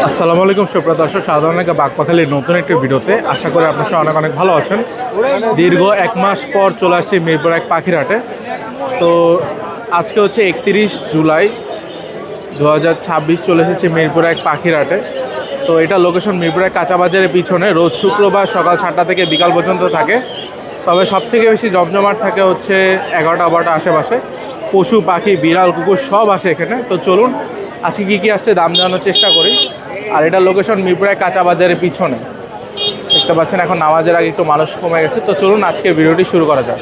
আসসালামু আলাইকুম সুপ্রিয় দর্শক, সাধারণ বাগপাখালির নতুন একটি ভিডিওতে আশা করি আপনার সবাই অনেক অনেক ভালো আছেন। দীর্ঘ এক মাস পর চলে আসছি মিরপুর এক পাখিরহাটে। তো আজকে হচ্ছে 31 জুলাই 2026, চলে এসেছি মিরপুর এক পাখিরহাটে। তো এটা লোকেশন মিরপুর এক কাঁচা বাজারের পিছনে, রোজ শুক্রবার সকাল 7টা থেকে বিকাল পর্যন্ত থাকে। তবে সবথেকে বেশি জমজমাট থাকে হচ্ছে 11টা-12টা আশেপাশে। পশু পাখি বিড়াল কুকুর সব আসে এখানে। তো চলুন আজকে কী কী আসছে দাম জানানোর চেষ্টা করি। আর এটা লোকেশন মিরপুর এক কাঁচা বাজারের পিছনে, দেখতে পাচ্ছেন এখন নামাজের আগে একটু মানুষ কমে গেছে। তো চলুন আজকের ভিডিওটি শুরু করা যাক।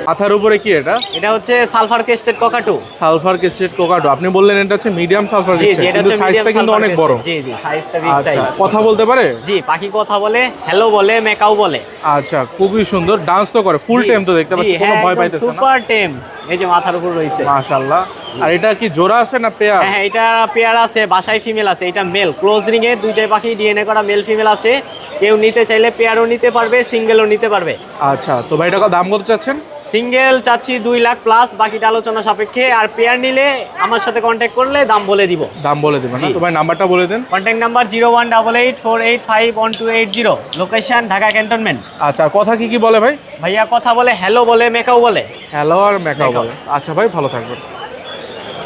মাথার উপরে কি এটা? এটা হচ্ছে sulphur crested cockatoo. Sulphur crested cockatoo. আপনি বললেন এটা হচ্ছে মিডিয়াম সালফার ক্রেস্টেড, কিন্তু সাইজটা কিন্তু অনেক বড়। জি জি, সাইজটা বিগ সাইজ। কথা বলতে পারে? জি, পাখি কথা বলে, হ্যালো বলে, মেকাও বলে। আচ্ছা, খুবই সুন্দর। ডান্স তো করে, ফুল টাইম তো দেখতে পাচ্ছি, কোনো ভয় পাইতেছে না। সুপার টেম, এই যে মাথার উপর রয়েছে। মাশাআল্লাহ। আর এটা কি জোড়া আছে না পেয়ার? হ্যাঁ, এটা পেয়ার আছে, বাসায় ফিমেল আছে। এটা মেল, ক্লোজ রিং এ দুইটাই পাখি ডিএনএ করা মেল ফিমেল আছে। কেউ নিতে চাইলে পেয়ারও নিতে পারবে, সিঙ্গেলও নিতে পারবে। আচ্ছা, তো ভাই এটা দাম কত চাচ্ছেন? সিঙ্গেল চাচ্ছি 2 লাখ প্লাস, বাকিটা আলোচনা সাপেক্ষে। আর পেয়ার নিলে আমার সাথে কন্ট্যাক্ট করলে দাম বলে দিব। দাম বলে দেবেন না? তো ভাই নাম্বারটা বলে দেন। Contact number 0188485128 location Dhaka cantonment. আচ্ছা, কথা কি কি বলে ভাই? ভাইয়া কথা বলে, হ্যালো বলে, মেকাও বলে। হ্যালো আর মেকাও বলে। আচ্ছা ভাই, ভালো থাকবেন।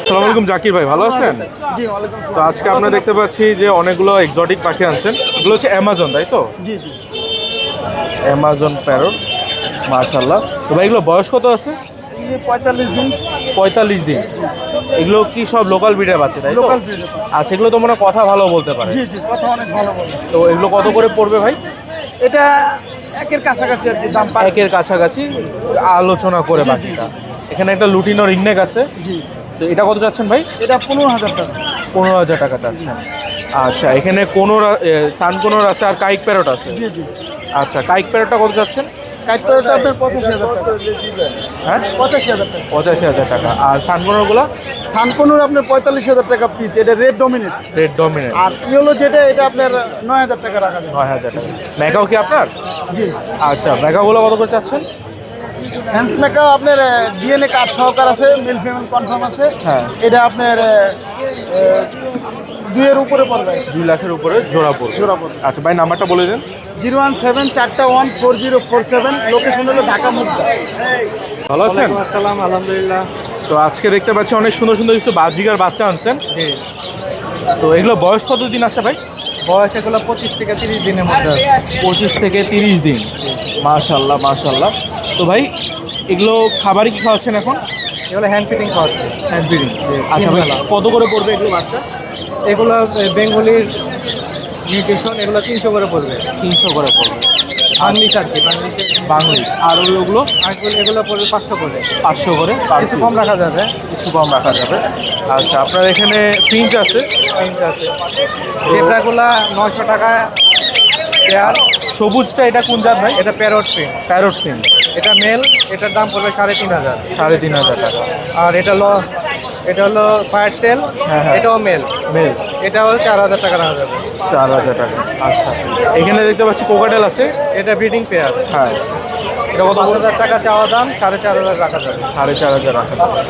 আসসালামু আলাইকুম জাকির ভাই, ভালো আছেন? জি, ওয়ালাইকুম তো আজকে আমরা দেখতে পাচ্ছি যে অনেকগুলো এক্সোটিক পাখি আনছেন। এগুলো হচ্ছে অ্যামাজন, তাই তো? জি জি। অ্যামাজন প্যারট, মাশাআল্লাহ। তো ভাই এগুলো বয়স কত আছে? 45 দিন। 45 দিন। এগুলো কি সব লোকাল ব্রিডের বাচ্চা, তাই তো? লোকাল ব্রিডের। আচ্ছা, এগুলো তো মনে হয় কথা ভালো বলতে পারে। জি জি, কথা অনেক ভালো বলে। তো এগুলো কত করে পড়বে ভাই? এটা একের কাছাকাছি আর কি দাম পায়। একের কাছাকাছি আলোচনা করে বাকিটা। এখানে একটা লুটিনো রিংনেক আছে। জি। তো এটা কত চাচ্ছেন ভাই? এটা 15,000 টাকা। 15,000 টাকা চাচ্ছেন। আচ্ছা, এখানে সানকোনর আছে আর কাইক প্যারট আছে। জি জি। আচ্ছা, কাইক প্যারটটা কত চাচ্ছেন? কাইটটা আপনার 85,000 টাকা। হ্যাঁ, 85,000 টাকা। 85,000 টাকা। আর সানকোনরগুলো? সানকনুর আপনার 45,000 টাকা পিস। এটা রেড ডমিনেট। Red dominate. আর ইয়েলো যেটা, এটা আপনার 9,000 টাকা রাখা যাবে। 9,000 টাকা। ম্যাকাও কি আপনার? জি। আচ্ছা, ম্যাকাওগুলো কত করে চাচ্ছেন? হ্যান্ডস মেকাও আপনার ডিএনএ কার্ড সহকার আছে, মেল ফিমেল কনফার্ম আছে। হ্যাঁ। এটা আপনার 2 এর উপরে পড়বে। 2 লাখের উপরে জোড়া পড়বে। জোড়া পড়বে। আচ্ছা ভাই, নাম্বারটা বলে দেন। 017414047, লোকেশন হলো ঢাকা মুগদা। ভালো আছেন? আসসালাম, আলহামদুলিল্লাহ। তো আজকে দেখতে পাচ্ছি অনেক সুন্দর সুন্দর কিছু বাজিগার বাচ্চা আনছেন। তো এগুলো বয়স কতদিন আছে ভাই? বয়স এগুলো 25 থেকে 30 দিনের মধ্যে। 25 থেকে 30 দিন। মাশাআল্লাহ মাশাআল্লাহ। তো ভাই এগুলো খাবারই কি খাওয়াচ্ছেন এখন? এগুলো হ্যান্ড ফিটিং খাওয়াচ্ছে। Hand feeding. আচ্ছা ভাই, কত করে পড়বে এগুলো বাচ্চা? এগুলো বেঙ্গলির নিউট্রিশন, এগুলো 300 করে পড়বে। 300 করে পড়বে। বাংলিশ আর কি, বাংলিশ। আর ওগুলো এগুলো পড়বে 500 করে। 500 করে। কিছু কম রাখা যাবে। কিছু কম রাখা যাবে। আচ্ছা, আপনার এখানে ফিঞ্চ আছে? ফিঞ্চ আছে। জেব্রাগুলা 900 টাকা পেয়ার। সবুজটা এটা কোন জাত ভাই? এটা প্যারট ফিঞ্চ। Parrot Finch. এটা মেল, এটার দাম পড়বে 3,500। 3,500 টাকা। আর এটা হলো ফায়ার টেল। হ্যাঁ, হ্যাঁ। এটাও মেল। মেল। এটাও 4,000 টাকা রাখা যাবে। 4,000 টাকা। আচ্ছা, এখানে দেখতে পাচ্ছি কোকাটেল আছে। এটা ব্রিডিং পেয়ার। হ্যাঁ, এটা কত? 5,000 টাকা চাওয়া দাম, 4,500 রাখা যাবে। 4,500 রাখা যাবে।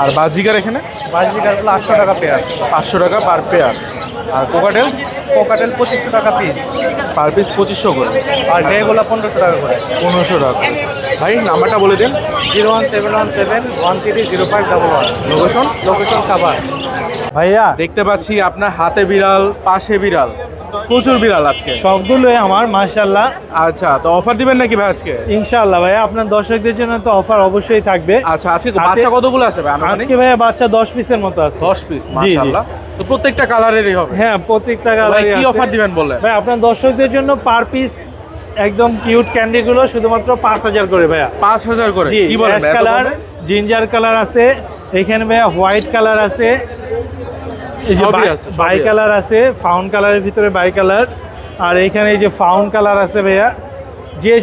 আর বাজিগার এখানে? বাজিকারগুলো 800 টাকা পেয়ার। 500 টাকা পার পেয়ার। আর কোকাটেল? কোকাটেল 2500 টাকা পিস। পার পিস 2500 করে। আর ডেগুলো 1500 টাকা করে। 1500 টাকা। ভাই নাম্বারটা বলে দিন। 01717130511। লোকেশন খাবার। ভাইয়া দেখতে পাচ্ছি আপনার হাতে বিড়াল, পাশে বিড়াল, প্রচুর বিড়াল আজকে। সবগুলোই আমার মাশাআল্লাহ। আচ্ছা, তো অফার দিবেন নাকি ভাই আজকে? ইনশাআল্লাহ ভাইয়া, আপনার দর্শকদের জন্য তো অফার অবশ্যই থাকবে। আচ্ছা, আজকে বাচ্চা কতগুলো আছে ভাই? আজকে ভাইয়া বাচ্চা 10 পিসের মতো আছে। 10 পিস, জি, জি। মাশাআল্লাহ। তো প্রত্যেকটা কালারেরই হবে? হ্যাঁ, প্রত্যেকটা ভাই কালারই কি আছে। অফার দিবেন বললেন? ভাই আপনার দর্শকদের জন্য পার পিস একদম কিউট ক্যান্ডিগুলো শুধুমাত্র 5,000 করে ভাইয়া। 5,000 করে? জি, কি বলেন অ্যাশ ভাই, এত কালার, কমে? জিঞ্জার কালার আছে এখানে ভাইয়া, হোয়াইট কালার আছে, এই যে সবই আছে, সবই বাই আছে। কালার আছে, ফাউন্ড কালারের ভিতরে বাই কালার। আর এখানে এই যে ফাউন্ড কালার আছে ভাইয়া।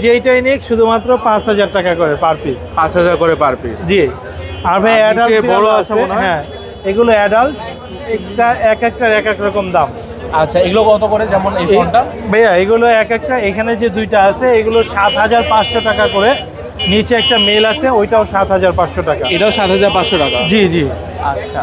যেইটাই নিক শুধুমাত্র 5,000 টাকা করে পার পিস। 5,000 করে পার পিস। জি। আর ভাই আর অ্যাডাল্ট নিচে বড় আছে মনে হয়? হ্যাঁ, এগুলো অ্যাডাল্ট, একটার এক এক রকম দাম। আচ্ছা, এগুলো কত করে? যেমন এই ফোনটা ভাইয়া এগুলো একটা, এখানে যে দুইটা আছে এগুলো 7,500 টাকা করে। নিচে একটা মেল আছে, ওইটাও 7,500 টাকা। এটাও 7,500 টাকা। জি জি। আচ্ছা,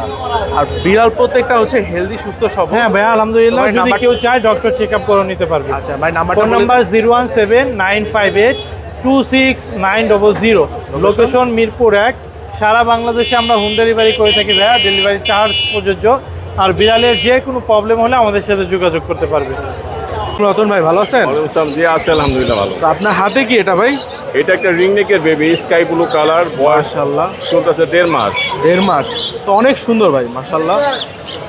আর বিড়াল প্রত্যেকটা হচ্ছে হেলদি, সুস্থ সবল। হ্যাঁ ভাইয়া আলহামদুলিল্লাহ, ভাই, যদি নাম্বার- কেউ চায় ডক্টর চেক আপ করে নিতে পারবে। আচ্ছা ভাই, নাম্বারটা ফোন বলে নাম্বার 01795826900। লোকেশন মিরপুর 1। সারা বাংলাদেশে আমরা হোম ডেলিভারি করে থাকি ভাইয়া, ডেলিভারি চার্জ প্রযোজ্য। আর বিড়ালের যে কোনো প্রবলেম হলে আমাদের সাথে যোগাযোগ করতে পারবে। রতন ভাই, ভালো আছেন? জি আছে আলহামদুলিল্লাহ ভালো। তো আপনার হাতে কি এটা ভাই? এটা একটা রিং নেকের বেবি, স্কাই ব্লু কালার, বয়স মাশাআল্লাহ চলতেছে 1.5 মাস। 1.5 মাস, তো অনেক সুন্দর ভাই, মাশাআল্লাহ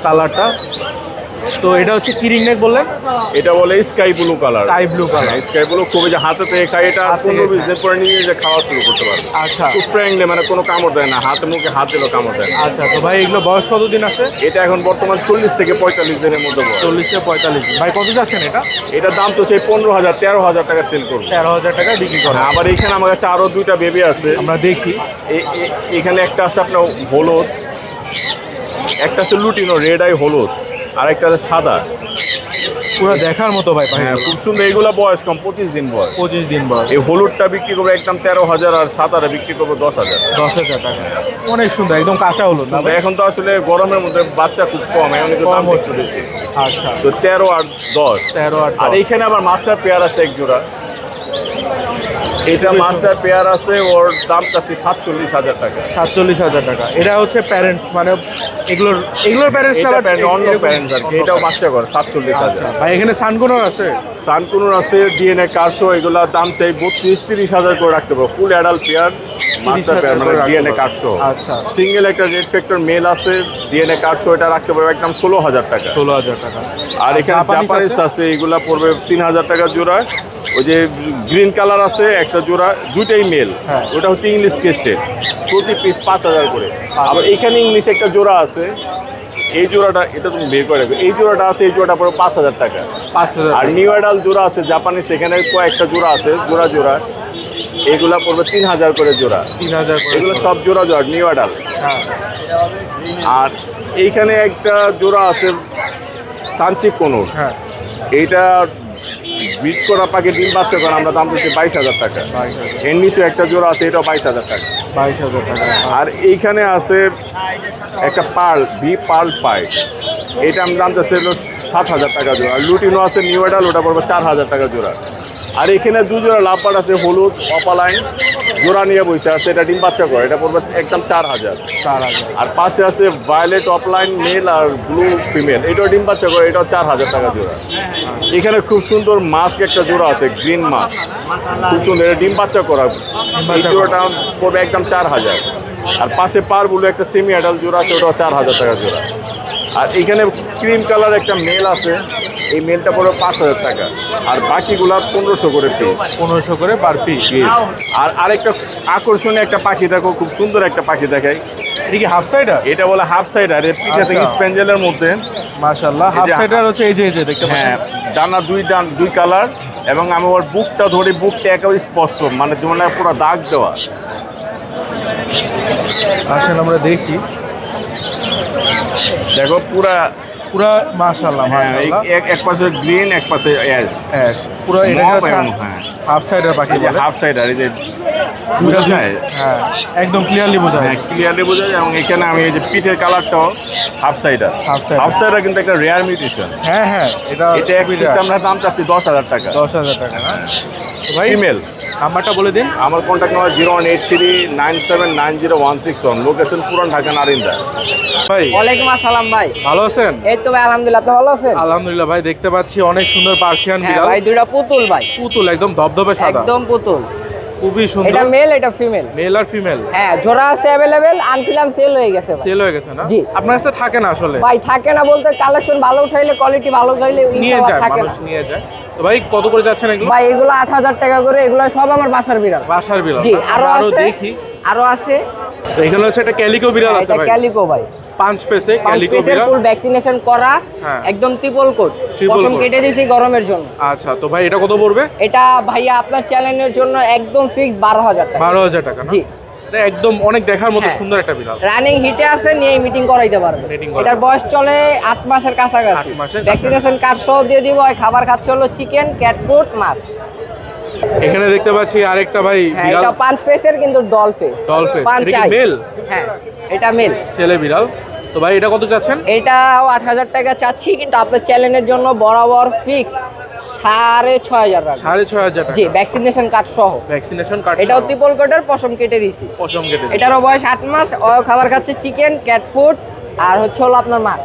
কালারটা। তো এটা হচ্ছে কি রিং নেক বললেন? এটা বলে sky blue colour. Sky blue colour. Sky blue খুবই যে হাতে থেকে খায়, এটা হাত থেকে 15-20 দিন পরে নিয়ে যে খাওয়া শুরু করতে পারবে। আচ্ছা খুব ফ্র্যাঙ্কলি, মানে কোনো কামড় দেয় না, হাতে মুখে হাত দিলেও কামড় দেয় না। আচ্ছা, তো ভাই এগুলো বয়স কতদিন আছে? এটা এখন বর্তমান 40 থেকে 45 দিনের মধ্যে বয়স। 40 থেকে 45 দিন। ভাই কত যাচ্ছেন এটা? এটার দাম তো সেই 15,000-13,000 টাকা সেল করবে। 13,000 টাকা বিক্রি করে। আবার এখানে আমার কাছে আরো 2টা বেবি আছে। আমরা দেখি। এখানে একটা আছে আপনার হলুদ, একটা আছে লুটিনো রেড আই হলুদ, আর একটা আছে সাদা। পুরো দেখার মতো ভাই। হ্যাঁ খুব সুন্দর। এগুলা বয়স কম, 25 দিন বয়স। 25 দিন বয়স। এই হলুদটা বিক্রি করবো একদম 13,000, আর সাদাটা বিক্রি করবো 10,000। 10,000 টাকা। অনেক সুন্দর, একদম কাঁচা হলুদ না তবে ভাই? এখন তো আসলে গরমের মধ্যে বাচ্চা খুব কম, এখন একটু দাম কম হচ্ছে। একটু বেশি। আচ্ছা, তো 13 আর 10। 13 আর আর 10। এইখানে আবার মাস্টার পেয়ার আছে এক জোড়া। এটা মাস্টার পেয়ার আছে, ওর দাম চাচ্ছি 47,000 টাকা। 47,000 টাকা। এটা হচ্ছে প্যারেন্টস, মানে এগুলোর প্যারেন্টস এটা অন্য প্যারেন্টস আর কি, এটাও বাচ্চা করে 47,000। ভাই এখানে সানকোনর আছে? সানকুনুর আছে, ডিএনএ কার্সো, এগুলোর দাম চাই 32-30,000 করে রাখতে পারবো। Full adult pair, master pair, মানে ডিএনএ কার্সো। আচ্ছা, সিঙ্গেল একটা রেড ফ্যাক্টর মেল আছে, ডিএনএ কার্সো, এটা রাখতে পারবো একদম 16,000 টাকা। 16,000 টাকা। আর এখানে জাপানিজ জাপানিজ আছে, এগুলা পড়বে 3,000 টাকা জোড়া। ওই যে গ্রিন কালার আছে একটা জোড়া, দুইটাই মেল। হ্যাঁ। ওটা হচ্ছে ইংলিশ কেস্টেড, প্রতি পিস 5,000 করে। আবার এখানে ইংলিশ একটা জোড়া আছে, এই জোড়াটা, এটা তুমি বের করে রাখবে। এই জোড়াটা আছে, এই জোড়াটা পড়বে 5,000 টাকা। 5,000। আর নিউ অ্যাডাল জোড়া আছে জাপানিজ, এখানে কয়েকটা জোড়া আছে, জোড়া এগুলা পড়বে 3,000 করে জোড়া। 3,000 করে। এগুলো সব জোড়া নিউ অ্যাডাল। হ্যাঁ। আর এইখানে একটা জোড়া আছে সানচি কোনোর, হ্যাঁ। এইটা বীজ করা পাখি ডিম বাচ্চা করে আমরা দাম দিচ্ছি 22,000 টাকা। 22,000। এর নিচে একটা জোড়া আছে, এটাও 22,000 টাকা। 22,000 টাকা। আর এইখানে আছে একটা পার্ল পাই, এটা আমি দাম চাচ্ছি 7,000 টাকা জোড়া। আর লুটিনো আছে নিউ অ্যাডাল, ওটা পড়বে 4,000 টাকা জোড়া। আর এখানে 2 জোড়া লাভবার্ড আছে, হলুদ অপালাইন, জোড়া নিয়ে বসে আছে, এটা ডিম বাচ্চা করে, এটা পড়বে একদম 4,000। 4,000। আর পাশে আছে ভায়োলেট অফলাইন মেল আর ব্লু ফিমেল, এটাও ডিম বাচ্চা করে, এটাও 4,000 টাকা জোড়া। এখানে খুব সুন্দর মাস্ক একটা জোড়া আছে, গ্রিন মাস্ক, খুব সুন্দর, এটা ডিম বাচ্চা করা। এই জোড়াটা পড়বে একদম 4,000। আর পাশে পার ব্লু একটা সেমি অ্যাডাল্ট জোড়া আছে, ওটাও 4,000 টাকা জোড়া। আর এখানে ক্রিম কালার একটা মেল আছে, এই মেলটা পড়বে 5,000 টাকা। আর বাকিগুলা 1,500 করে পিস। 1500 করে পার পিস। আর আরেকটা আকর্ষণীয় একটা পাখি দেখো, খুব সুন্দর একটা পাখি দেখাই। এটা কি হাফ সাইডার? এটা বলে হাফ সাইডার, এর পিঠে থেকে আচ্ছা। স্প্যাঞ্জেলের মধ্যে। মাশাআল্লাহ, হাফ সাইডার হচ্ছে এই যে দেখতে হ্যাঁ, পাচ্ছেন। ডানা দুই কালার, এবং আমি ওর বুকটা ধরে, বুকটা একেবারে স্পষ্ট, মানে তোমার পুরো দাগ দেওয়া। আসেন আমরা দেখি। দেখো পুরা, মাশাআল্লাহ, হ্যাঁ, মাশাআল্লাহ। এক পাশে গ্রিন, এক পাশে অ্যাশ। হ্যাঁ, পুরো এটা মব হচ্ছে এবং হ্যাঁ, হাফ সাইডার পাখি বলে। হাফ সাইডার, এই যে দুইটা বোঝা যায়। হ্যাঁ, একদম ক্লিয়ারলি বোঝা যায়। ক্লিয়ারলি বোঝা যায়। এবং এখানে আমি এই যে পিঠের কালারটাও half sider. Half sider। Half sider কিন্তু একটা রেয়ার মিউটেশন। হ্যাঁ, হ্যাঁ, এটা এটা এক পিস আমরা দাম চাচ্ছি 10,000 টাকা। 10,000 টাকা না? তো ভাই ফিমেল। নাম্বারটা বলে দিন। আমার কন্ট্যাক্ট নাম্বার 01839790161, লোকেশন পুরান ঢাকা নারিন্দা। ভাই ওয়ালাইকুম আসসালাম ভাই। ভালো আছেন? এই তো ভাই আলহামদুলিল্লাহ, আপনি ভালো আছেন? আলহামদুলিল্লাহ ভাই, দেখতে পাচ্ছি অনেক সুন্দর পার্সিয়ান হ্যাঁ বিড়াল। ভাই, দুইটা পুতুল ভাই, পুতুল একদম ধবধবে সাদা, একদম পুতুল। খুবই এটা সুন্দর। মেল, এটা ফিমেল। মেল আর ফিমেল হ্যাঁ, জোড়া আছে অ্যাভেলেবেল, আনছিলাম সেল হয়ে গেছে ভাই। সেল হয়ে গেছে না? জি। আপনার কাছে থাকে না আসলে? ভাই থাকে না বলতে, কালেকশন ভালো উঠাইলে, কোয়ালিটি ভালো উঠাইলে নিয়ে ইনশাআল্লাহ যায়, থাকে না। মানুষ নিয়ে যায়। তো ভাই কত করে যাচ্ছেন এগুলো? ভাই এগুলো 8,000 টাকা করে, এগুলো সব আমার বাসার বিড়াল। বাসার বিড়াল জি, না? আরো আমরা আছে, দেখি। আরো আছে। তো এখানে হচ্ছে একটা ক্যালিকো বিড়াল আছে এটা ভাই, ক্যালিকো ভাই, 5 ফেসে ক্যালিকো বিড়াল। ফুল ভ্যাকসিনেশন করা, হ্যাঁ। একদম ট্রিপল কোট, Triple পশম coat। কেটে দিয়েছি গরমের জন্য। আচ্ছা, তো ভাই এটা কত পড়বে? এটা ভাইয়া আপনার চ্যানেলের জন্য একদম ফিক্স 12,000 টাকা। 12,000 টাকা না? জি। এটা একদম অনেক দেখার মতো হ্যাঁ। সুন্দর একটা বিড়াল। রানিং হিটে আছে, নিয়ে মিটিং করাইতে পারবে। Meeting করাইতে এটার বয়স চলে 8 মাসের কাছাকাছি। 8 মাসের ভ্যাকসিনেশন কার্ড সহ দিয়ে দিব। আর খাবার খাচ্ছে হলো চিকেন, ক্যাট ফুড, মাছ। এখানে দেখতে পাচ্ছি আরেকটা ভাই হ্যাঁ, বিড়াল, এটা 5 ফেসের কিন্তু ডল ফেস। Doll face. 5 এটা কি চাই। মেল? হ্যাঁ, এটা মেল। ছেলে বিড়াল। তো ভাই এটা কত চাচ্ছেন? এটাও 8,000 টাকা চাচ্ছি, কিন্তু আপনার চ্যানেলের জন্য বরাবর ফিক্সড 6,500 টাকা। 6,500 টাকা। জি, ভ্যাকসিনেশন কার্ড সহ। Vaccination card. এটাও ট্রিপল কোটের, পশম কেটে দিছি। পশম কেটে দিয়েছে। এটারও বয়স 8 মাস। ও খাবার খাচ্ছে চিকেন, ক্যাট ফুড, আর হচ্ছে হলো আপনার মাছ।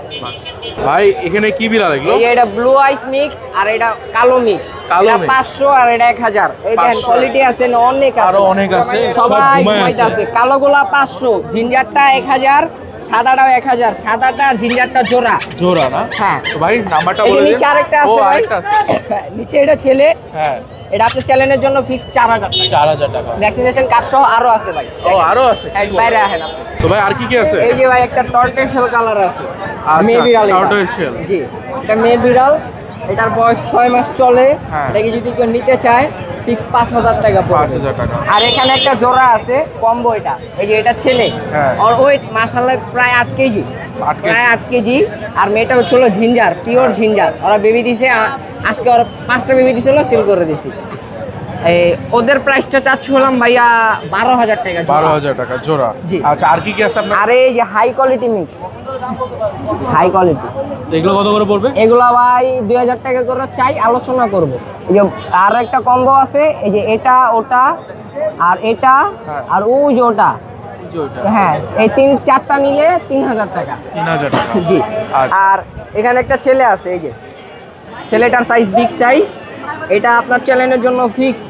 ভাই এখানে কি বিড়াল এগুলো? এই যে এটা ব্লু আইস মিক্স, আর এটা কালো মিক্স। কালো এটা mix। 500 আর এটা 1000। এই দেখেন 500 কোয়ালিটি আছে না, অনেক আছে। আরো অনেক আছে, সব সবাই ঘুমায় ঘুমাইতে আছে। আছে। কালোগুলা 500, জিঞ্জারটা 1000, সাদাটাও 1000। সাদাটা আর জিঞ্জারটা জোড়া। জোড়া না? হ্যাঁ। তো ভাই নাম্বারটা এই যে বলে দিন। নিচে আরেকটা ও আছে ভাই। আরেকটা আছে। নিচে এটা ছেলে, হ্যাঁ, এটা আপনার চ্যানেলের জন্য ফিক্স 4000 টাকা। 4,000 টাকা। ভ্যাকসিনেশন কার্ড সহ আরো আছে ভাই। ও আরো আছে? এক বাইরে আহেন আপনি। তো ভাই আর কি কি আছে? এই যে ভাই একটা টর্টেশাল কালার আছে। আচ্ছা, মেয়ে বিড়াল এটা। tortoiseshell। জি, এটা মেয়ে বিড়াল। এটার বয়স 6 মাস চলে। হ্যাঁ। এটাকে যদি কেউ নিতে চায় ফিক্স 5,000 টাকা পড়বে। 5,000 টাকা। আর এখানে একটা জোড়া আছে কম্বো, এটা এই যে এটা ছেলে। হ্যাঁ। আর ওয়েট মাশাআল্লাহ প্রায় 8 কেজি। 8 কেজি। প্রায় 8 কেজি। আর মেয়েটা হচ্ছে হলো জিঞ্জার, পিওর জিঞ্জার। ওরা বেবি দিছে, আজকে ওরা 5টা বেবি দিছিল, সেল করে দিছি। এই ওদের প্রাইসটা চাচ্ছি হলাম ভাইয়া 12,000 টাকা জোড়া। 12,000 টাকা জোড়া। জি। আচ্ছা আর কি কি আছে আপনার? আর এই যে high quality mix, high quality, এগুলো কত করে পড়বে? এগুলা ভাই 2,000 টাকা করে চাই, আলোচনা করব। এই যে আর একটা কম্বো আছে, এই যে এটা ওটা আর এটা, হ্যাঁ। আর ওই যে ওটা। যে ওইটা। হ্যাঁ, এই 4টা নিলে 3,000 টাকা। 3,000 টাকা। জি। আচ্ছা। আর এখানে একটা ছেলে আছে, এই যে ছেলেটার সাইজ বিগ সাইজ। এটা আপনার চ্যানেলের জন্য ফিক্সড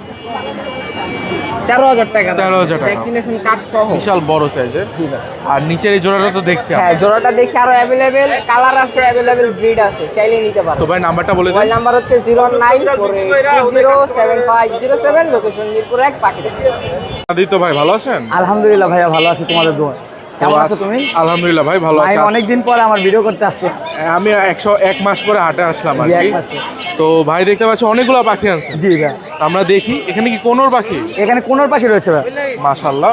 13,000 টাকা। 13,000 টাকা। ভ্যাকসিনেশন কার্ড সহ। বিশাল বড় সাইজের। জি ভাই। আর নিচের এই জোড়াটা তো দেখছি হ্যাঁ, জোড়াটা দেখি আরো অ্যাভেলেবেল কালার আছে, অ্যাভেলেবেল ব্রিড আছে, চাইলে নিতে পারো। তো ভাই নাম্বারটা বলে মোবাইল দিন। নাম্বার হচ্ছে 094807507, লোকেশন মিরপুর 1, পাখিরা। আদিত্য ভাই ভালো আছেন? আলহামদুলিল্লাহ ভাইয়া, ভালো আছি। তোমাদের দোয়া। কেমন আছো তুমি? আলহামদুলিল্লাহ ভাই ভালো আছি। অনেকদিন পরে আমার ভিডিও করতে আসছে। আমি 101 মাস পরে হাটে আসলাম আর জি, কি। 1 মাস পরে। তো ভাই দেখতে পাচ্ছি অনেকগুলো পাখি আছে। জি ভাই, আমরা দেখি এখানে কি কোনোর পাখি? এখানে কোনোর পাখি রয়েছে ভাই। মাশাআল্লাহ।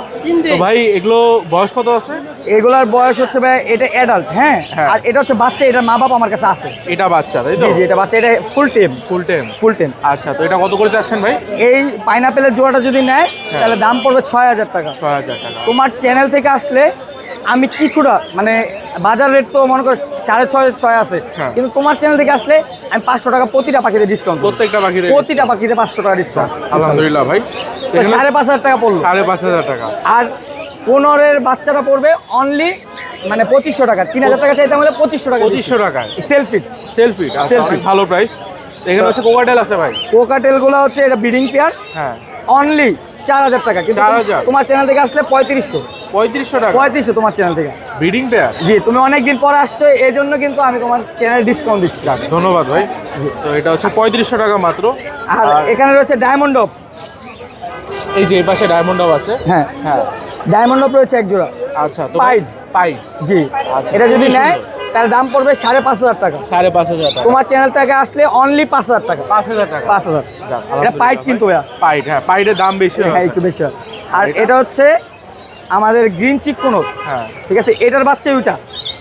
তো ভাই এগুলো বয়স কত আছে? এগুলার বয়স হচ্ছে ভাই, এটা অ্যাডাল্ট। হ্যাঁ, হ্যাঁ। আর এটা হচ্ছে বাচ্চা। এটা মা বাবা আমার কাছে আছে। এটা বাচ্চা তাই তো? জি জি, এটা বাচ্চা। এটা ফুল টেম। Full time. ফুল টেম। আচ্ছা, তো এটা কত করে চাচ্ছেন ভাই? এই পাইনাপেলের জোড়াটা যদি নেয় তাহলে দাম পড়বে 6,000 টাকা। 6,000 টাকা। তোমার চ্যানেল থেকে আসলে আমি কিছুটা, মানে বাজার রেট তো মনে করো 6.5 আছে, হ্যাঁ। কিন্তু তোমার চ্যানেল থেকে আসলে আমি 500 টাকা প্রতিটা পাখিতে ডিসকাউন্ট। প্রত্যেকটা পাখিতে? প্রতিটা পাখিতে 500 টাকা ডিসকাউন্ট। আলহামদুলিল্লাহ ভাই। 5,500 টাকা পড়লো। 5,500 টাকা। আর 15-এর বাচ্চাটা পড়বে অনলি মানে 2,500 টাকা। 3,000 টাকা চাইতে আমাদের 2,500 টাকা। 2,500 টাকায় সেলফিট। সেলফি। আচ্ছা, Selfie। অনেক ভালো প্রাইস। এখানে হচ্ছে কোকাটেল আছে ভাই। কোকাটেলগুলো হচ্ছে এটা ব্রিডিং পেয়ার, হ্যাঁ। অনলি 4,000 টাকা। কিন্তু 4,000? তোমার চ্যানেল থেকে আসলে 3,500। 3,500 টাকা 3,500 তোমার চ্যানেল থেকে। Breeding pair. জি, তুমি অনেকদিন পরে আসছো, এই জন্য কিন্তু আমি তোমার চ্যানেলে ডিসকাউন্ট দিচ্ছি। ধন্যবাদ ভাই। তো এটা হচ্ছে 3,500 টাকা মাত্র। আর এখানে রয়েছে ডায়মন্ড অফ। এই যে এই পাশে ডায়মন্ড আছে। হ্যাঁ হ্যাঁ। ডায়মন্ড অফ রয়েছে এক জোড়া। আচ্ছা, তো পাইড। পাইড। জি, আচ্ছা, এটা যদি খুবই নেয় সুন্দর। তার দাম পড়বে 5,500 টাকা। 5,500 টাকা। তোমার চ্যানেল থেকে আসলে অনলি 5,000 টাকা। 5,000 টাকা। 5,000। যাক, এটা পাইড কিন্তু ভাইয়া। পাইড, হ্যাঁ পাইডের দাম বেশি হয়। হ্যাঁ, একটু বেশি হয়। আর এটা হচ্ছে আমাদের গ্রিন চিক কোনো। হ্যাঁ। ঠিক আছে, এটার বাচ্চা ওইটা।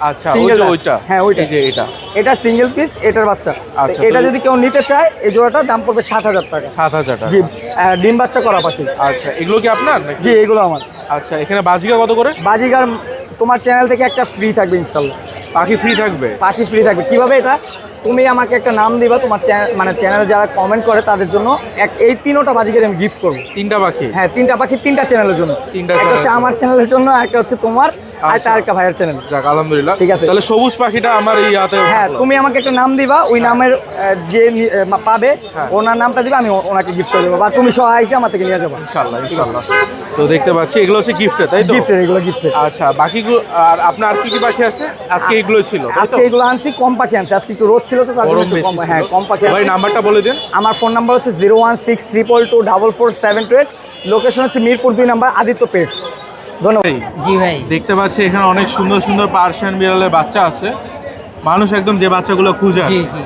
আচ্ছা, Single টা। ওইটা। হ্যাঁ, ওইটা। এই যে এটা এটা সিঙ্গেল পিস, এটার বাচ্চা। আচ্ছা, তো এটা তো- যদি কেউ নিতে চায় এই জোড়াটার দাম পড়বে 7,000 টাকা। 7,000 টাকা। জি, ডিম বাচ্চা করা পাখি। আচ্ছা, এগুলো কি আপনার নাকি? জি, এগুলো আমার। আচ্ছা, এখানে বাজিকা কত করে? বাজিগার তোমার চ্যানেল থেকে একটা ফ্রি থাকবে ইনশাল্লাহ। পাখি ফ্রি থাকবে? পাখি ফ্রি থাকবে। কিভাবে এটা? তুমি আমাকে একটা নাম দিবা, তোমার মানে চ্যানেলে যারা কমেন্ট করে তাদের জন্য এই 3টা বাজিগার আমি গিফট করবো। 3টা পাখি? হ্যাঁ, 3টা পাখি 3টা চ্যানেলের জন্য। 3টা একটা হচ্ছে channel-এর আমার চ্যানেলের জন্য, একটা হচ্ছে তোমার, আর আচ্ছা। আরেকটা ভাইয়ের চ্যানেল। যাক, আলহামদুলিল্লাহ। ঠিক আছে। তাহলে সবুজ পাখিটা আমার ইয়াতে হ্যাঁ, থাকলো। তুমি আমাকে একটা নাম দিবা, ওই নামের যে পাবে হ্যাঁ। ওনার নামটা দিবা, আমি ওনাকে গিফট করে দেবো, বা তুমি সহ এসে আমার থেকে নিয়ে যাবো। ইনশাআল্লাহ, ইনশাআল্লাহ। তো দেখতে পাচ্ছি এগুলো হচ্ছে গিফটে, তাই তো? গিফটের, এগুলো গিফটের। আচ্ছা, বাকিগুলো আর আপনার আর কি কি পাখি আছে? আজকে এগুলো ছিল, তাই তো? আজকে এগুলো আনছি, কম পাখি আনছি। আজকে একটু রোদ ছিল তো তার জন্য গরম একটু বেশি কম। ছিল। হ্যাঁ, কম পাখি ভাই আনছি। নাম্বারটা বলে দিন। আমার ফোন নাম্বার হচ্ছে 01632444728। লোকেশন হচ্ছে মিরপুর 2 নাম্বার, আদিত্য পেটস। ধন্যবাদ। জি ভাই। দেখতে পাচ্ছি এখানে অনেক সুন্দর সুন্দর পার্সিয়ান বিড়ালের বাচ্চা আছে। মানুষ একদম যে বাচ্চাগুলো খুঁজে। জি জি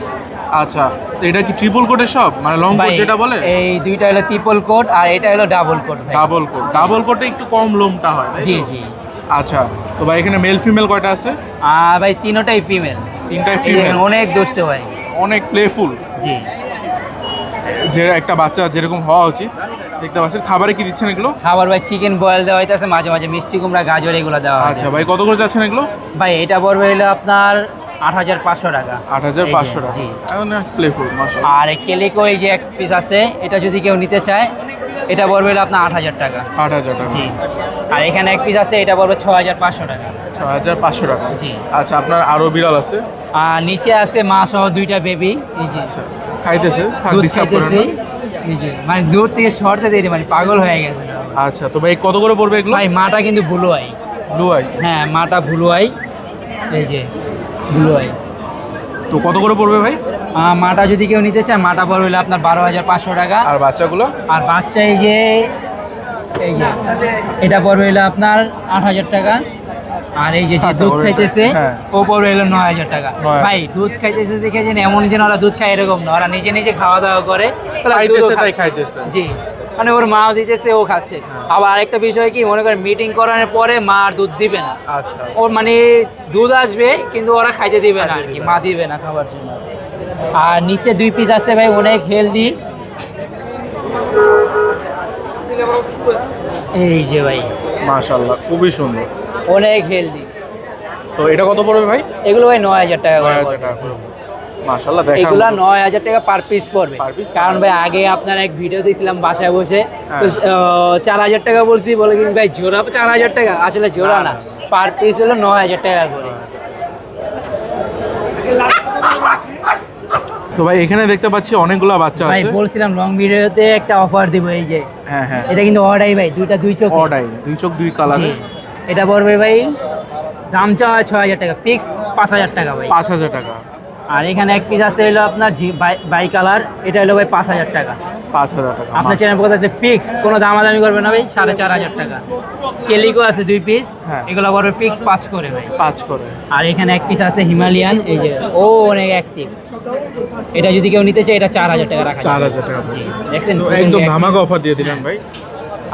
আচ্ছা, তো এটা কি ট্রিপল কোটের সব, মানে লং কোট ভাই, যেটা বলে? এই দুইটা হলো ট্রিপল কোট আর এটা হলো ডাবল কোট ভাই। Double coat. ডাবল কোটে একটু কম লোমটা হয়, তাই তো? জি জি। আচ্ছা, তো ভাই এখানে মেল ফিমেল কয়টা আছে? আর ভাই তিনটাই ফিমেল। তিনটাই ফিমেল। অনেক দুষ্ট ভাই। অনেক প্লেফুল, জি। যে একটা বাচ্চা যেরকম হওয়া উচিত। দেখতে পাচ্ছেন খাবারে কি দিচ্ছেন এগুলো? খাবার ভাই চিকেন বয়েল দেওয়া হইতেছে, মাঝে মাঝে মিষ্টি কুমড়া গাজর এগুলো দেওয়া হয়। আচ্ছা ভাই, কত করে যাচ্ছেন এগুলো? ভাই এটা পড়বে হলো আপনার 8,500 টাকা। 8,500 টাকা। জি। প্লেফুল মাশাআল্লাহ। আর কেলিকো এই যে এক পিস আছে, এটা যদি কেউ নিতে চায় এটা পড়বে হলো আপনার 8,000 টাকা। 8,000 টাকা। জি। আর এখানে এক পিস আছে, এটা পড়বে 6,500 টাকা। 6,500 টাকা। জি। আচ্ছা, আপনার আরো বিড়াল আছে? আর নিচে আছে মা সহ দুইটা বেবি, এই যে খাইতেছে, থাক দুধ ডিস্টার্ব করেন খাইতেছে, না। এই যে মানে দূর থেকে সরতে দেরি, মানে পাগল হয়ে গেছে না। আচ্ছা, তো ভাই কত করে পড়বে এগুলো? ভাই মাটা কিন্তু ব্লু আই। ব্লু আইস। হ্যাঁ, মাটা ব্লু আই, এই যে ব্লু আইস। তো কত করে পড়বে ভাই? মাটা যদি কেউ নিতে চায় মাটা পড়বে হলো আপনার 12,500 টাকা। আর বাচ্চাগুলো? আর বাচ্চা এই যে এটা পড়বে হলো আপনার 8,000 টাকা। আর এই যে দুধ খাইতেছে হ্যাঁ। ও পড়বে হলো 9,000 টাকা। 9,000 ভাই দুধ খাইতেছে দেখে যেন এমন যেন ওরা দুধ খায় এরকম না, ওরা নিজে নিজে খাওয়া দাওয়া করে খাইতেছে দুধও তাই খাচ্ছে। খাইতেছে। জি, মানে ওর মাও দিতেছে ও খাচ্ছে। আবার আরেকটা বিষয় কি, মনে করেন মিটিং করানোর পরে মা আর দুধ দিবে না। আচ্ছা। ওর মানে দুধ আসবে কিন্তু ওরা খাইতে দিবে না আর কি, মা দিবে না খাবার জন্য। আর নিচে 2 পিস আছে ভাই, অনেক হেলদি। এই যে ভাই মাশাআল্লাহ, খুবই সুন্দর। অনেক হেলদি। তো এটা কত পড়বে ভাই? এগুলো ভাই 9,000 টাকা করে 9,000 টাকা পড়বে। পড়বে। মাশাআল্লাহ, দেখার এগুলা মতো। 9,000 টাকা পার পিস পড়বে। Per piece? কারণ ভাই আগে আপনার এক ভিডিও দেখছিলাম বাসায় বসে, হ্যাঁ। তো 4,000 টাকা বলছি, বলে কিন্তু ভাই জোড়া 4,000 টাকা, আসলে জোড়া না, পার পিস হলো 9,000 টাকা করে। তো ভাই এখানে দেখতে পাচ্ছি অনেকগুলো বাচ্চা ভাই আছে। বলছিলাম লং ভিডিওতে একটা অফার দিব, এই যে হ্যাঁ হ্যাঁ। এটা কিন্তু অর্ডাই ভাই, দুইটা 2 চোখ। অডাই, 2 চোখ 2 কালারে। এটা পড়বে ভাই, দাম চাওয়া হয় 6,000 টাকা, ফিক্স 5,000 টাকা ভাই। 5,000 টাকা। আর এখানে এক পিস আছে হলো আপনার বাই কালার, এটা হলো ভাই 5,000 টাকা। 5,000 টাকা। আপনার চ্যানেল পক্ষ থেকে ফিক্স, কোনো দামাদামি করবে না ভাই, 4,500 টাকা। কেলিকো আছে 2 পিস, হ্যাঁ। এগুলো পড়বে ফিক্স 5 করে ভাই। 5 করে। আর এখানে এক পিস আছে হিমালয়ান, এই যে ও অনেক অ্যাক্টিভ। এটা যদি কেউ নিতে চায় এটা 4,000 টাকা রাখা যাবে। 4,000 টাকা। জি, দেখছেন তো খুবই একদম active। ধামাকা অফার দিয়ে দিলেন ভাই।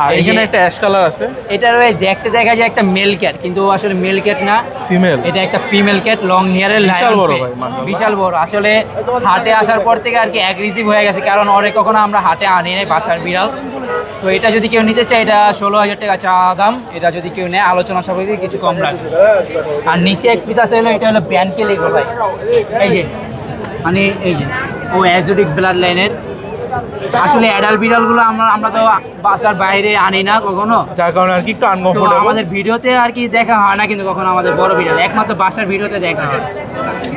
আর এই যে- এখানে একটা অ্যাশ কালার আছে। এটার ভাই দেখতে দেখা যায় একটা মেল ক্যাট, কিন্তু আসলে মেল ক্যাট না, ফিমেল। এটা একটা ফিমেল ক্যাট, লং হেয়ারের, বিশাল বড় ভাই, মাশাআল্লাহ। বিশাল বড়। আসলে হাটে আসার পর থেকে আর কি অ্যাগ্রেসিভ হয়ে গেছে, কারণ ওরে কখনো আমরা হাটে আনি নাই, বাসার বিড়াল। তো এটা যদি কেউ নিতে চায় এটা 16,000 টাকা চা দাম। এটা যদি কেউ নেয় আলোচনা সাপেক্ষে কিছু কম রাখবে। আর নিচে এক পিস আছে হলো, এটা হলো ব্যান কেলিকো ভাই, এই যে মানে এই যে ও এক্সোটিক ব্লাড লাইনের। আসলে অ্যাডাল্ট বিড়ালগুলো আমরা তো বাসার বাইরে আনি না কখনো, যার কারণে আর কি একটু তো আনকমফোর্টেবল। আমাদের ভিডিওতে আর কি দেখা হয় না, কিন্তু কখনো আমাদের বড় বিড়াল একমাত্র বাসার ভিডিওতে দেখা হয়।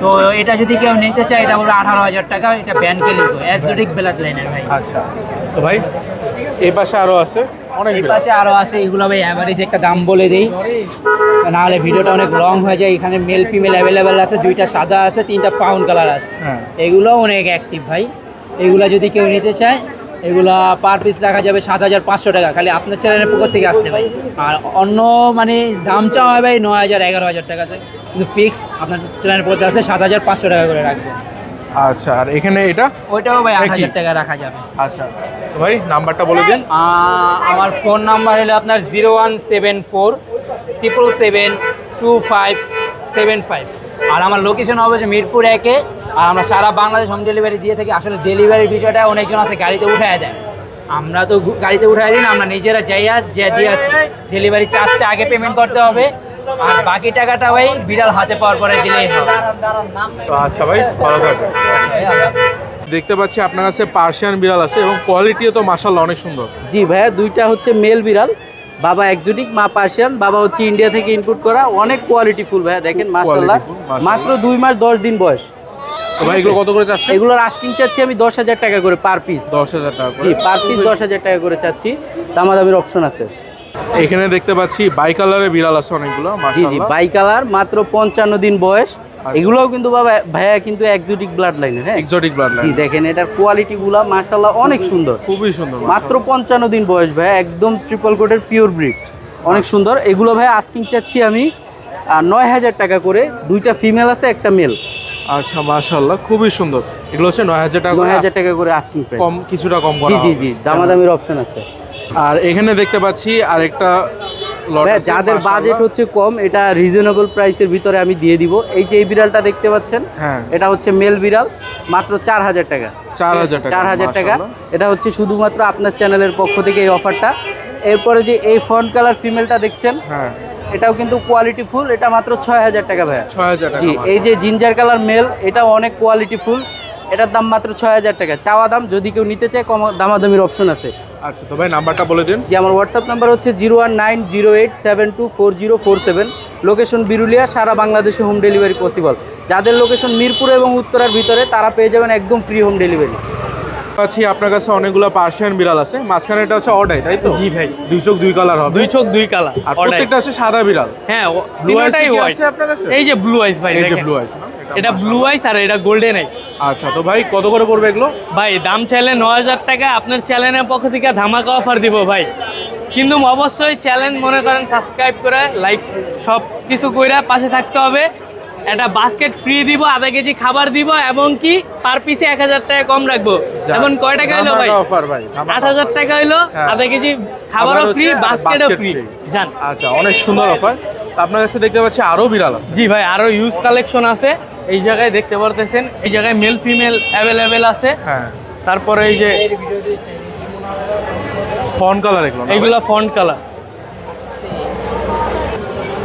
তো এটা যদি কেউ নিতে চায় এটা বলবে 18,000 টাকা। এটা ব্যান কেলিকো এক্সোটিক ব্লাড লাইনের ভাই। আচ্ছা, তো ভাই এই পাশে আরো আছে অনেক এই বিড়াল। পাশে আরো আছে, এগুলো ভাই অ্যাভারেজ একটা দাম বলে দেই, নাহলে ভিডিওটা অনেক লং হয়ে যায়। এখানে মেল ফিমেল অ্যাভেলেবেল আছে, 2টা সাদা আছে, 3টা পাউন্ড কালার আছে। হ্যাঁ। এগুলো অনেক অ্যাক্টিভ ভাই। এগুলা যদি কেউ নিতে চায় এগুলা পার পিস রাখা যাবে 7,500 টাকা, খালি আপনার চ্যানেলের পক্ষ থেকে আসলে ভাই। আর অন্য মানে দাম চাওয়া হয় ভাই 9,000 11,000 টাকাতে, কিন্তু ফিক্স আপনার চ্যানেলের পক্ষ থেকে আসলে 7,500 টাকা করে রাখবেন। আচ্ছা, আর এখানে এটা? ওইটাও ভাই একই? 8,000 টাকা রাখা যাবে। আচ্ছা, তো ভাই নাম্বারটা বলে দিন। আমার ফোন নাম্বার হলো আপনার 0174772575। আর আমার লোকেশন হবে যে মিরপুর 1-এ। আর আমরা সারা বাংলাদেশ হোম ডেলিভারি দিয়ে থাকি। আসলে ডেলিভারির বিষয়টা অনেকজন আছে গাড়িতে উঠায় দেয়, আমরা তো গাড়িতে উঠায় দিই না, আমরা নিজেরা যাইয়া যে দিয়ে আসি। ডেলিভারি চার্জটা আগে পেমেন্ট করতে হবে, আর বাকি টাকাটা ভাই বিড়াল হাতে পাওয়ার পরে দিলেই হবে। তো আচ্ছা ভাই, ভালো থাকবেন। দেখতে পাচ্ছি আপনার কাছে পার্সিয়ান বিড়াল আছে এবং কোয়ালিটিও তো মাশাআল্লাহ অনেক সুন্দর। জি ভাইয়া, দুইটা হচ্ছে মেল বিড়াল, বাবা এক্সোটিক মা পার্সিয়ান। বাবা হচ্ছে ইন্ডিয়া থেকে ইনপুট করা, অনেক কোয়ালিটি ফুল ভাইয়া, দেখেন মাশাআল্লাহ। Qualityful, মাশাআল্লাহ। মাত্র 2 মাস 10 দিন বয়স। তো ভাই এগুলো কত করে চাচ্ছেন? এগুলোর আস্কিং চাচ্ছি আমি 10,000 টাকা করে পার পিস। 10,000 টাকা জি, করে। পার পিস 10,000 টাকা করে চাচ্ছি, দামাদামির অপশন আছে। এখানে দেখতে পাচ্ছি বাই কালারের বিড়াল আছে অনেকগুলো জি জি, মাশাআল্লাহ। বাই কালার, মাত্র 55 দিন বয়স। এগুলোও কিন্তু বাবা ভাইয়া কিন্তু এক্সোটিক ব্লাড লাইনের। হ্যাঁ এক্সোটিক ব্লাড জি, দেখেন এটার কোয়ালিটি গুলা মাশাআল্লাহ অনেক সুন্দর। খুবই সুন্দর। মাত্র 55 দিন বয়স ভাইয়া, একদম ট্রিপল কোটের পিওর ব্রিড, অনেক সুন্দর। এগুলো ভাই আস্কিং চাচ্ছি আমি 9,000 টাকা করে। 2টা ফিমেল আছে, একটা মেল। আচ্ছা, মাশাআল্লাহ খুবই সুন্দর। এগুলো হচ্ছে 9,000 টাকা করে। 9,000 টাকা করে আস্কিং প্রাইস। কিছুটা কম করা জি জি হবে। জি, দামাদামির অপশন আছে। আর এখানে দেখতে পাচ্ছি আরেকটা লট ভাই, আছে, যাদের মাশাআল্লাহ। বাজেট হচ্ছে কম, এটা রিজনেবল প্রাইসের ভিতরে আমি দিয়ে দিব। এই যে এই বিড়ালটা দেখতে পাচ্ছেন, হ্যাঁ। এটা হচ্ছে মেল বিড়াল, মাত্র 4000 টাকা। 4000 টাকা 4000 টাকা। মাশাআল্লাহ। এটা হচ্ছে শুধুমাত্র আপনার চ্যানেলের পক্ষ থেকে এই অফারটা। এরপরে যে এই ফন্ট কালার ফিমেলটা দেখছেন, হ্যাঁ এটাও কিন্তু কোয়ালিটি ফুল, এটা মাত্র 6000 টাকা ভাইয়া। 6000 টাকা জি, এই যে জিঞ্জার কালার মেল, এটাও অনেক কোয়ালিটি ফুল, এটার দাম মাত্র 6000 টাকা চাওয়া দাম। যদি কেউ নিতে চায় কম দামাদামির অপশন আছে। আচ্ছা তো ভাই নাম্বারটা বলে দিন। জি, আমার হোয়াটসঅ্যাপ নাম্বার হচ্ছে 01908724047। লোকেশন বিরুলিয়া, সারা বাংলাদেশে হোম ডেলিভারি পসিবল। যাদের লোকেশন মিরপুর এবং উত্তরার ভিতরে, তারা পেয়ে যাবেন একদম ফ্রি হোম ডেলিভারি। আছি আপনার কাছে অনেকগুলো পার্সিয়ান বিড়াল আছে, মাঝখানে এটা হচ্ছে অডাই, তাই তো? জি ভাই, দুই চোখ দুই কালার হবে, দুই চোখ দুই কালার, আর প্রত্যেকটা আছে সাদা বিড়াল। হ্যাঁ, ব্লু আইস তিনটাই হোয়াইট। আছে আপনার কাছে? এই যে ব্লু আইস ভাই, এই যে দেখেন। ব্লু আইস না, এটা ব্লু আইস আর এটা গোল্ডেন আইস। আচ্ছা তো ভাই কত করে পড়বে এগুলো? ভাই দাম চাইলে 9000 টাকা, আপনার চ্যানেলের পক্ষ থেকে ধামাকা অফার দিব ভাই। কিন্তু অবশ্যই চ্যানেল মনে করেন সাবস্ক্রাইব করে লাইক সব কিছু কইরা পাশে থাকতে হবে। একটা বাস্কেট ফ্রি দিব, আধা কেজি খাবার দিব, এবং কি পার পিসে 1000 টাকা কম রাখবো। এখন কয় টাকা হইলো ভাই? অফার ভাই, 8000 টাকা হইলো, হ্যাঁ। আধা কেজি খাবারও খাবার ফ্রি, হচ্ছে, বাস্কেটও basket ফ্রি। free। জান। আচ্ছা অনেক সুন্দর অফার। আপনার কাছে দেখতে পাচ্ছি আরো বিড়াল আছে। জি ভাই, আরো ইউজ কালেকশন আছে। এই জায়গায় দেখতে পারতেছেন, এই জায়গায় মেল ফিমেল অ্যাভেলেবেল আছে। হ্যাঁ তারপরে এই যে ফন কালার এগুলো না? এইগুলা ফন্ট কালার।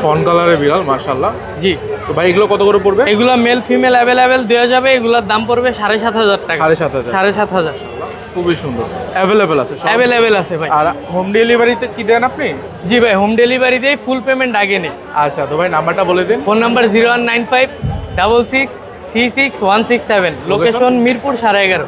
ফন কালারের বিড়াল মাশাআল্লাহ। জি, তো ভাই এগুলো কত করে পড়বে? এগুলা মেল ফিমেল অ্যাভেলেবেল দেওয়া যাবে। এগুলার দাম পড়বে 7500 টাকা। 7500। 7500 খুবই সুন্দর, অ্যাভেলেবেল আছে সব। অ্যাভেলেবেল আছে ভাই। আর হোম ডেলিভারিতে কি দেন আপনি? জি ভাই, হোম ডেলিভারি দিয়ে ফুল পেমেন্ট আগে নেই। আচ্ছা তো ভাই নাম্বারটা বলে দিন। Phone number 0195 66 36 167। লোকেশন মিরপুর 11:30।